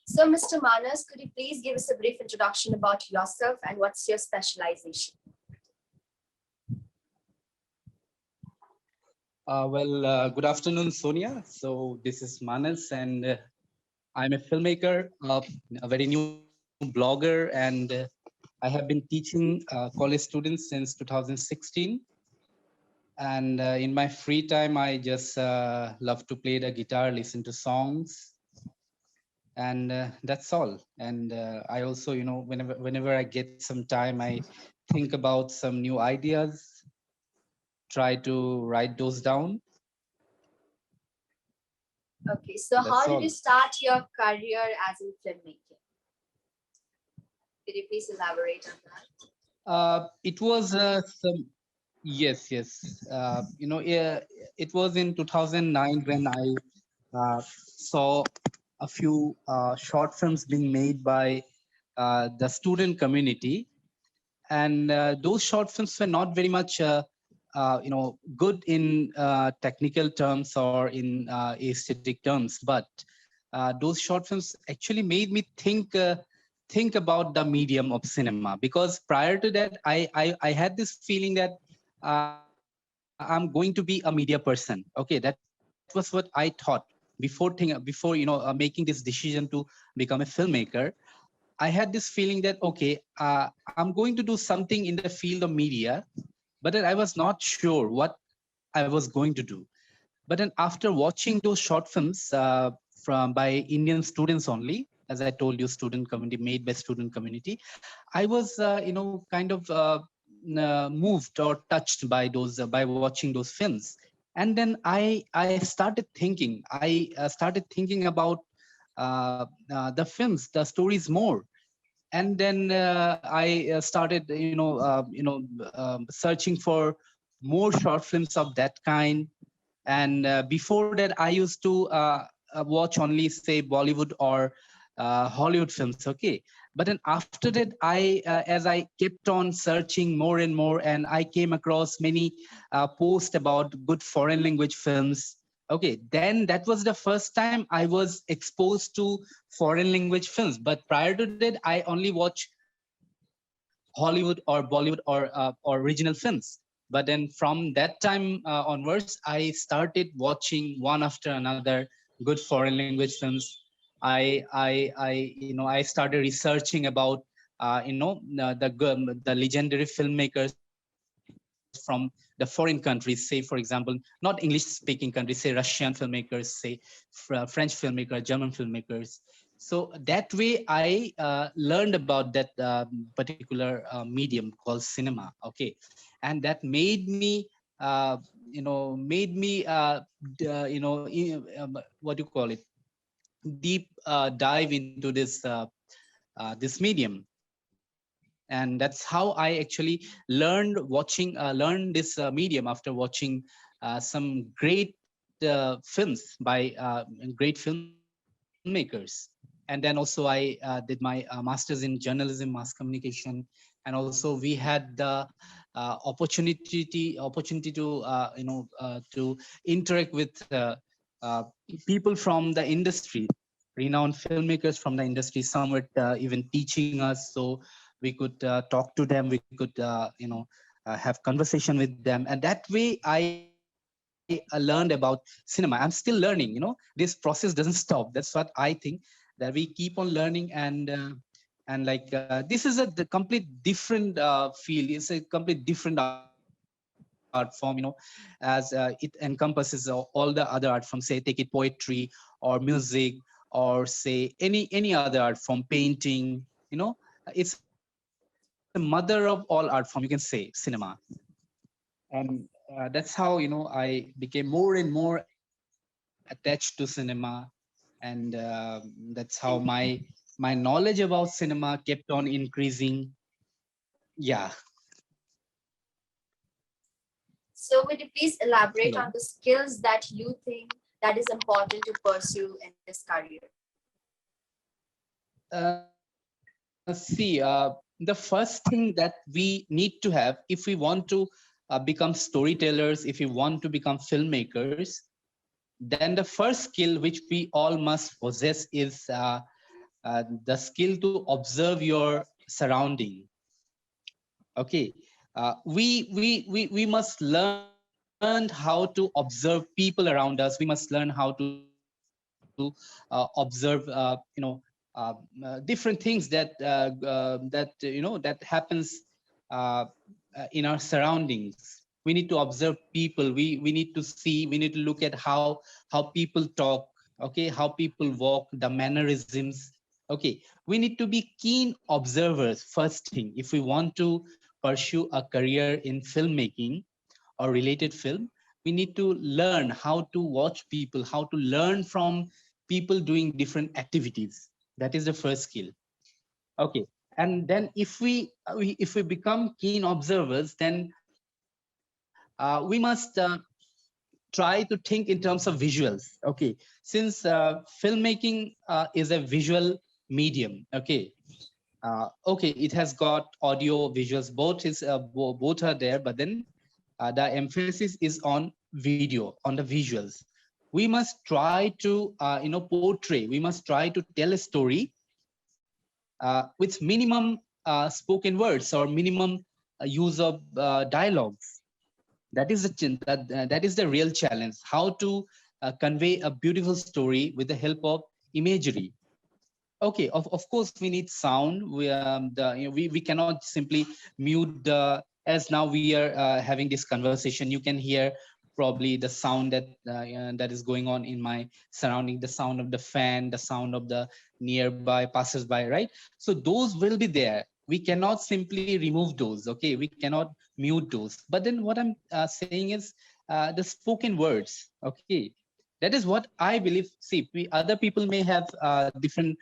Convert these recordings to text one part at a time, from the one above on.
So, Mr. Manas, could you please give us a brief introduction about yourself and what's your specialization? Good afternoon, Sonia. So this is Manas, and I'm a filmmaker, a very new blogger, and I have been teaching college students since 2016. And in my free time, I just love to play the guitar, listen to songs, and that's all. And I also, whenever I get some time, I think about some new ideas, try to write those down. Okay, so how That's did you all. start your career as a filmmaker? Could you please elaborate on that? It was some yes, yes. Yeah, it was in 2009 when I saw a few short films being made by the student community, and those short films were not very much, good in technical terms or in aesthetic terms, but those short films actually made me think about the medium of cinema, because prior to that I had this feeling that I'm going to be a media person. Okay, that was what I thought before making this decision to become a filmmaker. I had this feeling that okay, I'm going to do something in the field of media, but then I was not sure what I was going to do. But then after watching those short films from by Indian students only, as I told you, student community, made by student community, I was kind of moved or touched by those by watching those films. And then I started thinking. I started thinking about the films, the stories more. And then I started searching for more short films of that kind. And before that I used to watch only, say, Bollywood or Hollywood films. Okay, but then after that as I kept on searching more and more, and I came across many posts about good foreign language films. Okay, then that was the first time I was exposed to foreign language films. But prior to that I only watch Hollywood or Bollywood or original films. But then from that time onwards, I started watching one after another good foreign language films. I started researching about the legendary filmmakers from the foreign countries. Say, for example, not English speaking countries, say Russian filmmakers, say French filmmakers, German filmmakers. So that way I learned about that particular medium called cinema. Okay, and that made me what do you call it, deep dive into this medium. And that's how I actually learned this medium after watching some great films by great filmmakers. And then also I did my master's in journalism, mass communication. And also we had the opportunity to interact with uh, people from the industry, renowned filmmakers from the industry. Some were even teaching us, so we could talk to them. We could have conversation with them, and that way I learned about cinema. I'm still learning. This process doesn't stop. That's what I think, that we keep on learning. And this is the complete different field. It's a complete different art form, as it encompasses all the other art forms. Say, take it poetry or music, or say any other art form, painting. It's a mother of all art form, you can say, cinema. And that's how I became more and more attached to cinema. And that's how my knowledge about cinema kept on increasing. Yeah. So, would you please Hello. elaborate on the skills that you think that is important to pursue in this career? The first thing that we need to have, if we want to become storytellers, if we want to become filmmakers, then the first skill which we all must possess is the skill to observe your surrounding. Okay, we must learn how to observe people around us. We must learn how to observe different things that happens uh, in our surroundings. We need to observe people. We need to see, we need to look at how people talk, okay, how people walk, the mannerisms. Okay, we need to be keen observers first thing if we want to pursue a career in filmmaking or related film. We need to learn how to watch people, how to learn from people doing different activities. That is the first skill. Okay, and then if we become keen observers, then we must try to think in terms of visuals. Okay, since filmmaking is a visual medium. Okay, okay, it has got audio visuals, both are there, but then the emphasis is on video, on the visuals. We must try to portray, we must try to tell a story with minimum spoken words or minimum use of dialogues. That is that is the real challenge, how to convey a beautiful story with the help of imagery. Okay, of course we need sound. We cannot simply mute the, as now we are having this conversation, you can hear probably the sound that is going on in my surrounding, the sound of the fan, the sound of the nearby passers-by, right? So those will be there. We cannot simply remove those. Okay, we cannot mute those. But then what I'm saying is the spoken words. Okay, that is what I believe. See, other people may have different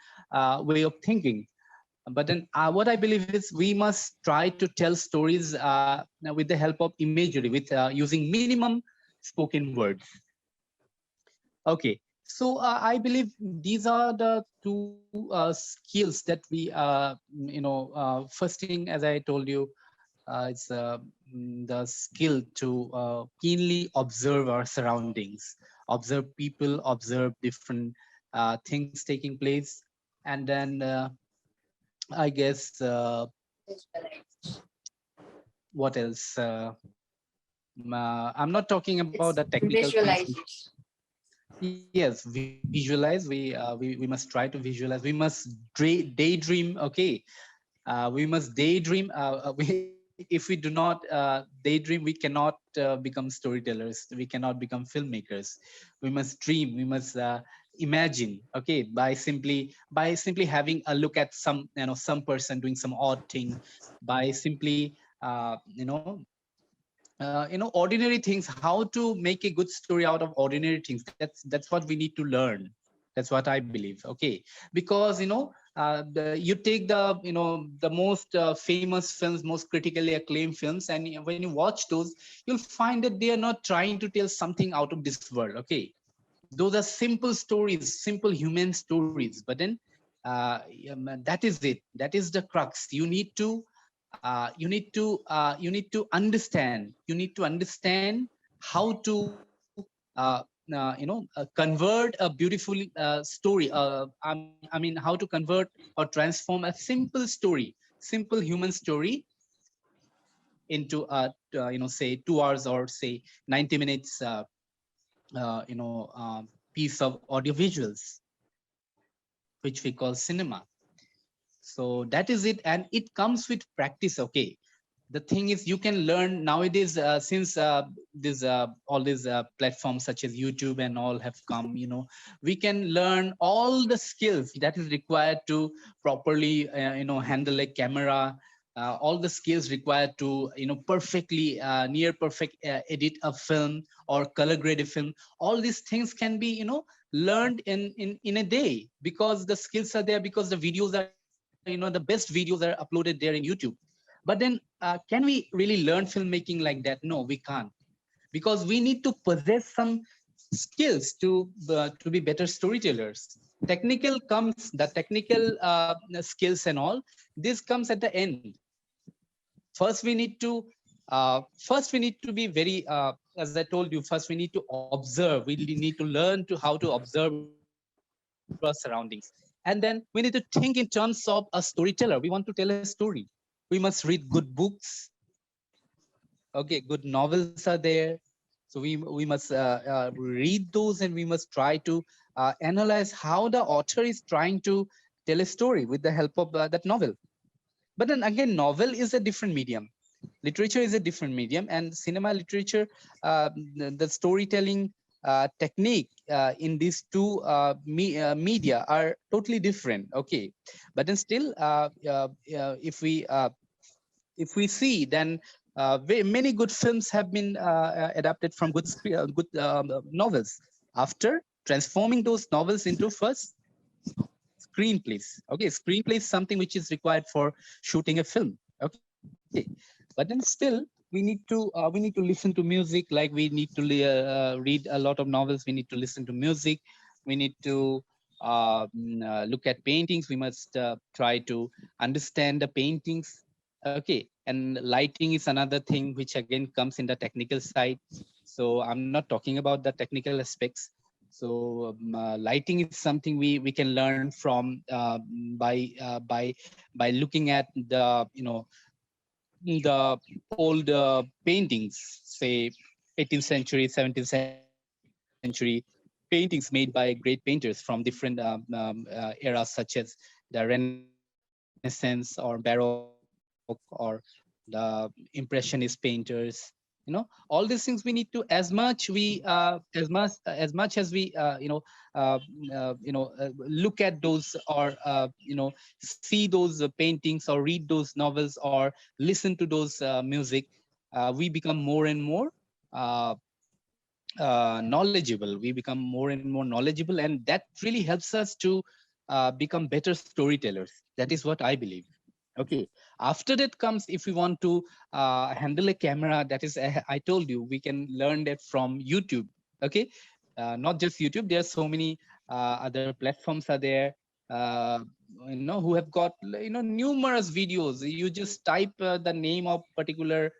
way of thinking, but then what I believe is we must try to tell stories with the help of imagery, with using minimum spoken words. Okay, so I believe these are the two skills that we first thing, as I told you, it's the skill to keenly observe our surroundings, observe people, observe different things taking place, and then I guess Visualize. what else? I'm not talking about the It's technical things. visualization. Yes, visualize. We must try to visualize. We must daydream. Okay, we must daydream. If we do not daydream, we cannot become storytellers. We cannot become filmmakers. We must dream. We must imagine. Okay, by simply having a look at some person doing some odd thing, by simply ordinary things, how to make a good story out of ordinary things. That's what we need to learn. That's what I believe. Okay, because you take the most famous films, most critically acclaimed films, and when you watch those, you'll find that they are not trying to tell something out of this world. Okay, those are simple stories, simple human stories, but then that is it, that is the crux. You need to understand, how to convert a beautiful story, I mean how to convert or transform a simple story, simple human story, into say 2 hours or say 90 minutes piece of audio visuals, which we call cinema. So that is it, and it comes with practice. Okay, the thing is, you can learn nowadays, since this all these platforms such as YouTube and all have come, we can learn all the skills that is required to properly handle a camera, all the skills required to perfectly near perfect edit a film or color grade a film. All these things can be learned in a day, because the skills are there, because the videos are the best videos are uploaded there in YouTube. But then can we really learn filmmaking like that? No, we can't, because we need to possess some skills to be better storytellers. The technical skills and all this comes at the end. First we need to be very, as I told you, first we need to observe. We need to learn to how to observe our surroundings. And then we need to think in terms of a storyteller. We want to tell a story. We must read good books. Okay, good novels are there. So we must read those, and we must try to analyze how the author is trying to tell a story with the help of that novel. But then again, novel is a different medium, literature is a different medium, and cinema literature, the storytelling technique in these two media are totally different. Okay, but then still, if we see, then many good films have been adapted from good novels after transforming those novels into first screenplays. Okay, screenplay is something which is required for shooting a film. Okay, but then still we need to listen to music, like we need to read a lot of novels. We need to listen to music. We need to look at paintings. We must try to understand the paintings. Okay, and lighting is another thing which again comes in the technical side. So I'm not talking about the technical aspects. So lighting is something we can learn from by looking at the old paintings, say 18th century, 17th century paintings made by great painters from different eras, such as the Renaissance or Baroque or the Impressionist painters. All these things we need to, as much as we look at those, or see those paintings, or read those novels, or listen to those music, we become more and more uh, knowledgeable. We become more and more knowledgeable, and that really helps us to become better storytellers. That is what I believe. Okay, after that comes, if we want to handle a camera, that is, I told you, we can learn that from YouTube. Okay, not just YouTube, there are so many other platforms are there, uh, who have got numerous videos. You just type the name of particular,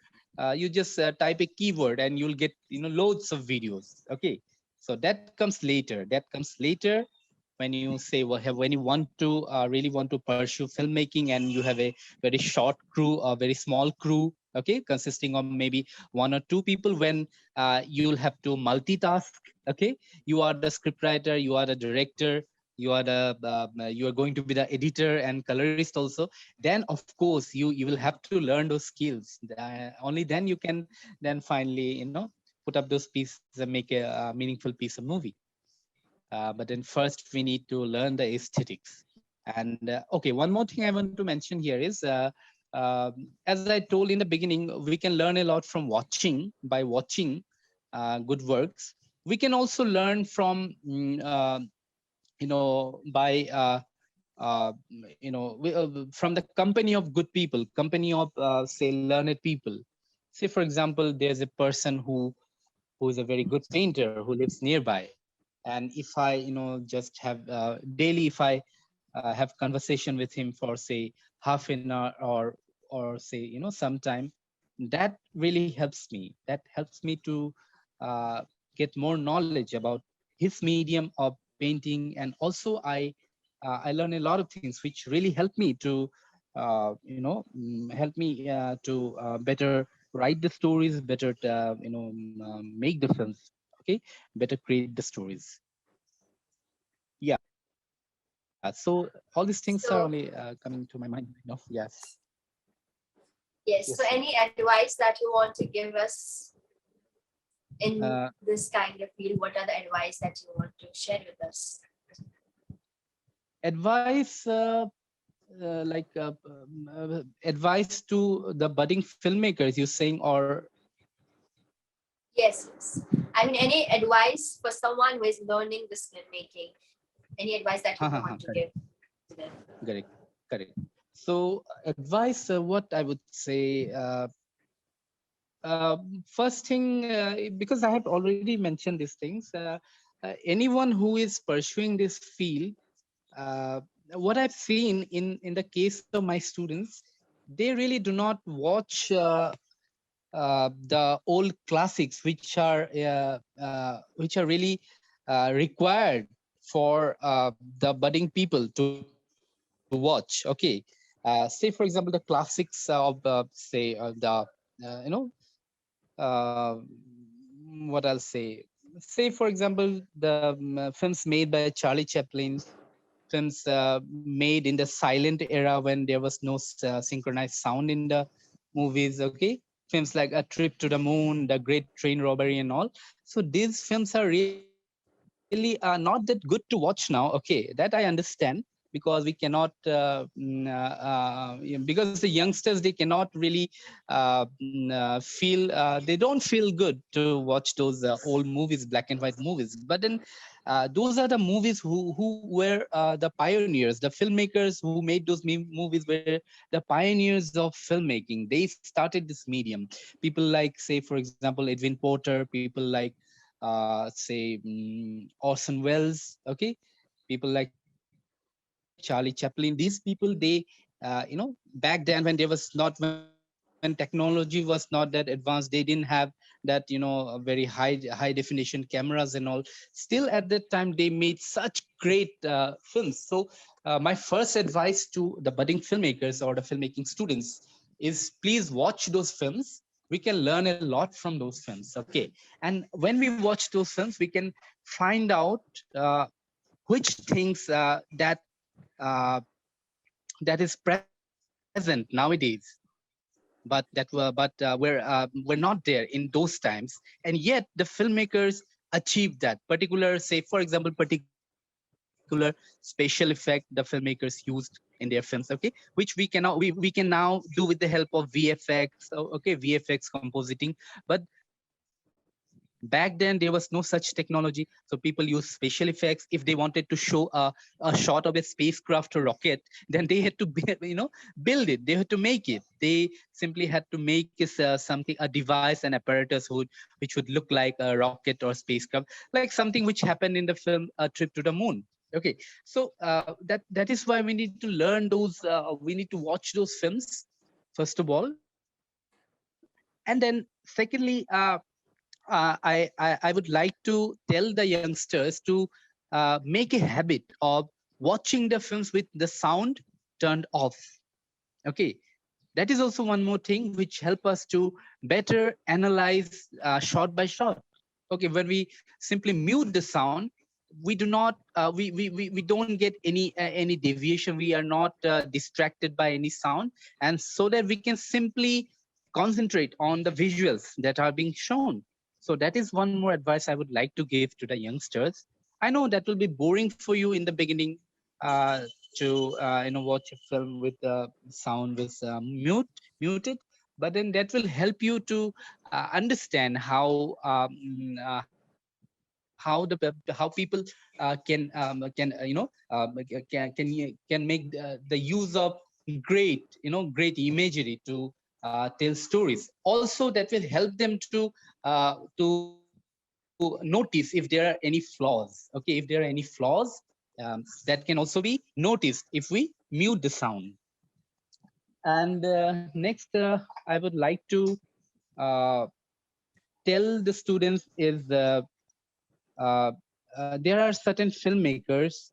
you just type a keyword, and you'll get loads of videos. Okay, so that comes later. That comes later, when you say, well, when you want to really want to pursue filmmaking, and you have a very short crew, a very small crew, okay, consisting of maybe one or two people, when you'll have to multitask. Okay, you are the scriptwriter, you are the director, you are going to be the editor and colorist also. Then of course you will have to learn those skills. Only then you can then finally put up those pieces and make a meaningful piece of movie. But then first we need to learn the aesthetics. And okay, one more thing I want to mention here is, as I told in the beginning, we can learn a lot from watching. By watching good works, we can also learn from by from the company of good people, company of say learned people. Say for example, there's a person who is a very good painter who lives nearby, and if I just have daily, if I have conversation with him for say half an hour, or say sometime, that really helps me. That helps me to uh, get more knowledge about his medium of painting. And also I learn a lot of things which really help me to help me to better write the stories, better make the films. Okay, better create the stories. Yeah, so all these things are only coming to my So mind, yes. Yes, yes, so any advice that you want to give us in uh, this kind of field? What are the advice that you want to share with us? advice, advice to the budding filmmakers, you saying, or Yes, yes. I mean, any advice for someone who is learning this filmmaking? Any advice that you want to correct, give to them? correct, correct. So advice, what I would say, first thing, because I have already mentioned these things, anyone who is pursuing this field, uh, what I've seen in the case of my students, they really do not watch the old classics, which are really required for the budding people to watch. Okay, say for example the classics of say the uh, what I'll say. Say for example the films made by Charlie Chaplin, films made in the silent era when there was no synchronized sound in the movies. Okay, films like A Trip to the Moon, The Great Train Robbery, and all. So these films are really not that good to watch now. Okay, that I understand, because we cannot because the youngsters, they cannot really feel they don't feel good to watch those old movies, black and white movies. But then those are the movies who were the pioneers, the filmmakers who made those movies were the pioneers of filmmaking. They started this medium. People like, say for example, Edwin Porter, people like say Orson Welles. Okay, people like Charlie Chaplin. These people, they back then when there was not, when technology was not that advanced, they didn't have that very high definition cameras and all. Still at that time they made such great films. So my first advice to the budding filmmakers or the filmmaking students is, please watch those films. We can learn a lot from those films. Okay, and when we watch those films, we can find out uh, which things uh, that is present nowadays, but were not there in those times. And yet the filmmakers achieved that particular, say for example, particular special effect the filmmakers used in their films. Okay, which we can now do with the help of VFX. Okay, VFX compositing. But back then there was no such technology, so people used special effects. If they wanted to show a shot of a spacecraft or rocket, then they had to build it, they had to make it. They simply had to make something, a device, an apparatus which would look like a rocket or spacecraft, like something which happened in the film A Trip to the Moon. Okay, so that is why we need to learn those, we need to watch those films first of all. And then secondly, I would like to tell the youngsters to make a habit of watching the films with the sound turned off. Okay, that is also one more thing which help us to better analyze shot by shot. Okay, when we simply mute the sound, we do not we don't get any deviation. We are not distracted by any sound, and so that we can simply concentrate on the visuals that are being shown. So that is one more advice I would like to give to the youngsters. I know that will be boring for you in the beginning, uh, to watch a film with the sound with muted, but then that will help you to understand how how people can can make the use of great imagery to tell stories. Also, that will help them to notice if there are any flaws. Okay, if there are any flaws, that can also be noticed if we mute the sound. And next, I would like to uh, tell the students is uh, there are certain filmmakers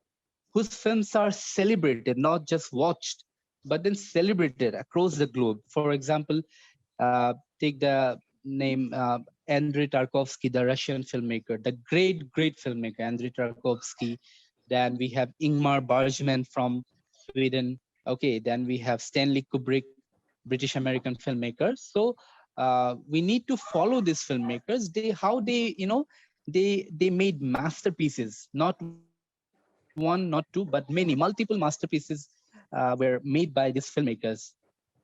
whose films are celebrated, not just watched, but then celebrated across the globe. For example, take the name Andrei Tarkovsky, the Russian filmmaker, the great filmmaker Andrei Tarkovsky. Then we have Ingmar Bergman from Sweden. Okay, then we have Stanley Kubrick, British American filmmakers. So we need to follow these filmmakers. They how they they made masterpieces, not one, not two, but many multiple masterpieces were made by these filmmakers.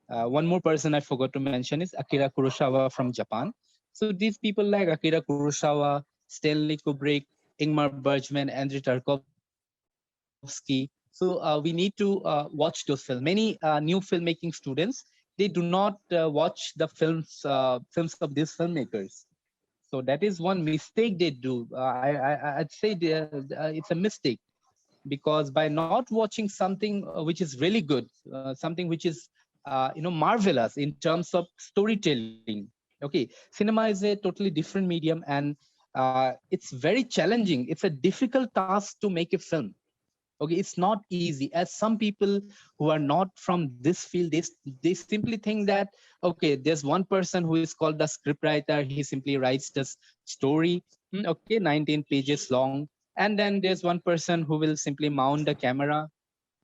One more person I forgot to mention is Akira Kurosawa from Japan. So these people like Akira Kurosawa, Stanley Kubrick, Ingmar Bergman, Andrei Tarkovsky. So we need to watch those films. Many new filmmaking students, they do not watch the films of these filmmakers. So that is one mistake they do. I'd say it's a mistake, because by not watching something which is really good, something which is marvelous in terms of storytelling. Okay, cinema is a totally different medium, and it's very challenging. It's a difficult task to make a film. Okay, it's not easy. As some people who are not from this field, they simply think that, okay, there's one person who is called the scriptwriter. He simply writes this story, okay, 19 pages long, and then there's one person who will simply mount the camera,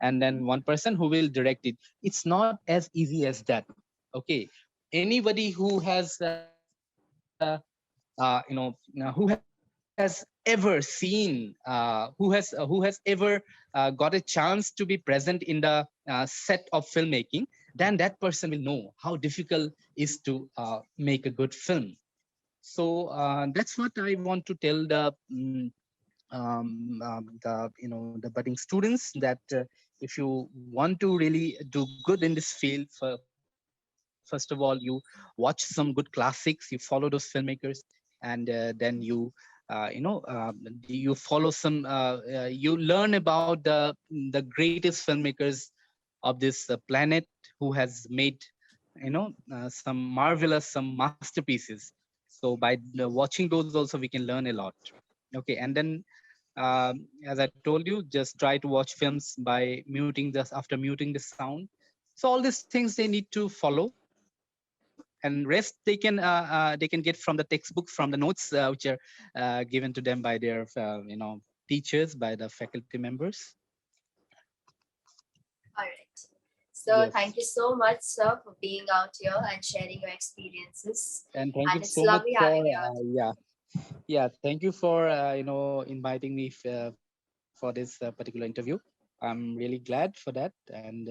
and then one person who will direct it. It's not as easy as that. Okay, anybody who has who has ever seen, who has ever got a chance to be present in the set of filmmaking, then that person will know how difficult is to make a good film. So that's what I want to tell the budding students, that if you want to really do good in this field, first of all, you watch some good classics, you follow those filmmakers, and then you follow some you learn about the greatest filmmakers of this planet, who has made some marvelous, some masterpieces. So by watching those also, we can learn a lot. Okay, and then as I told you, just try to watch films by muting this, after muting the sound. So all these things they need to follow, and rest they can get from the textbook, from the notes which are given to them by their teachers, by the faculty members. All right. So Yes, thank you so much, sir, for being out here and sharing your experiences. and thank you And it's so much lovely for having you out. yeah, thank you for inviting me for this particular interview. I'm really glad for that, and